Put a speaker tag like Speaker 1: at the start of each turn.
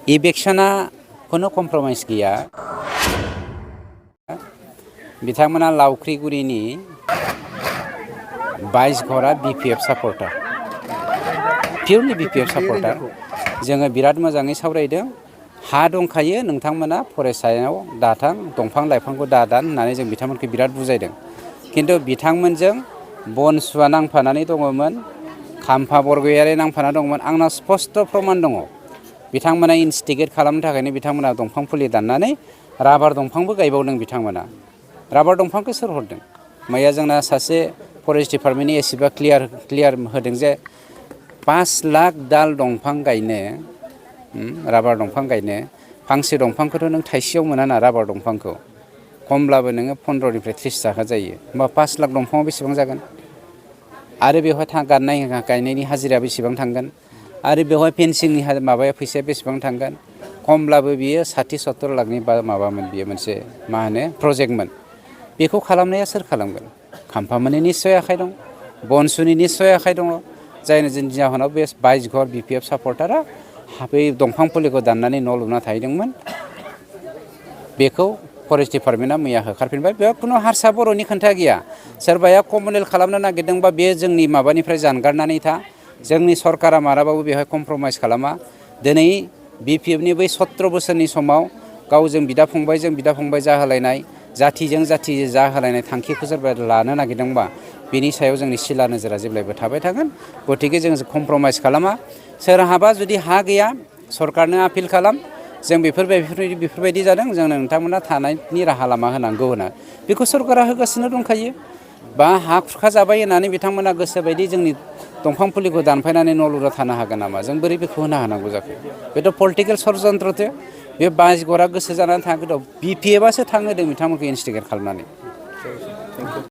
Speaker 1: इभिक्सना खुनु कमप्रमाइस गैया। बिथांमोना लावख्रिगुरिनि 22 घरा BPF सापर्टार, पिउरलि BPF सापर्टार। जोङो बिराद मोजाङै सावरायदों। हा दंखायो, नोंथांमोना फरेस्टआव दाथां, दंफां लाइफांखौ दादान होननानै जों बिथांमोनखौ बिराद बुजायदों। खिन्थु बिथांमोनजों बनसुवा नांफानानै दङमोन, खाम्फा बरगयारि नांफाना दंमोन। आंनाव स्पस्ट प्रमाण दङ। बिथांमोना इनस्टिगेट खालामनो थाखायनो बिथांमोना दंफां फुलि दाननानै राबार दंफांबो गायबावदों बिथांमोना। राबार दंफांखौ सोर हरदों? मैया जोंना सासे फरेस्ट डिपार्टमेन्टनि एसेबा क्लियार होदों जे 5 लाख दाल दंफां गायनो, राबार दंफां गायनो, फांसे दंफांखौथ' नों थाइसेयाव मोना ना राबार दंफांखौ। खमब्लाबो नोङो 15निफ्राय 30 थाखा जायो। होमबा 5 लाख दंफाङाव बेसेबां जागोन? आरो बेवहाय गायनायनि हाजिराया बेसेबां थांगोन? आरो बेवहाय फेन्सिंनि माबाया फैसाया बेसेबां थांगोन? खमब्लाबो बियो 60-70 लाखनि माबामोन, बियो मोनसे मा होनो प्रजेक्टमोन। बेखौ खालामनाया सोर खालामगोन? खाम्फामोननि निस्सय आखाइ दं, बनसुनि निस्सय आखाइ दङ। जायनि जाहोनाव बे 22 घर BPF सापर्टारा बै दंफां फुलिखौ दाननानै न' लुना थाहैदोंमोन। बेखौ फरेस्ट डिपार्टमेन्टआ मैया होखारफिनबाय। बेयाव खुनु हारसा बर'नि खोथा गैया। सोरबाया कमनेल खालामनो नागिरदोंबा बे जोंनि माबानिफ्राय जानगारनानै था। जोंनि सरकारा मालाबाबो बेवहाय कमप्रमाइस खालामा। दिनै BPFनि बै 17 बोसोरनि समाव गावजों बिदा फंबाय जाहोलायनाय, जाथिजों जाथि जाहोलायनाय थांखिखौ सोरबा लानो नागिरदोंबा बेनि सायाव जोंनि सिला नोजोरा जेब्लायबो थाबाय थागोन। गतिके जों कमप्रमाइस खालामा। सोरहाबा जुदि हा गैया, सरकारनो आपिल खालाम। जों बेफोरबायदि जादों, जोंनो नोंथांमोना थानायनि राहा लामा होनांगौ होनना बेखौ सरकारा होगासिनो दंखायो। बा हा खुरखा जाबाय होननानै बिथांमोना गोसोबायदि जोंनि दंफां फुलिखौ दानफायनानै न' लुना थानो हागोन नामा? जों बोरै बेखौ होनो हानांगौ जाखो? बेथ' पलिटिकेल षड़यन्त्रसो। बे 22 घरा गोसो जानानै थाङाखैथ', BPFआसो थांहोदों बिथांमोनखौ इनस्टिगेट खालामनानै।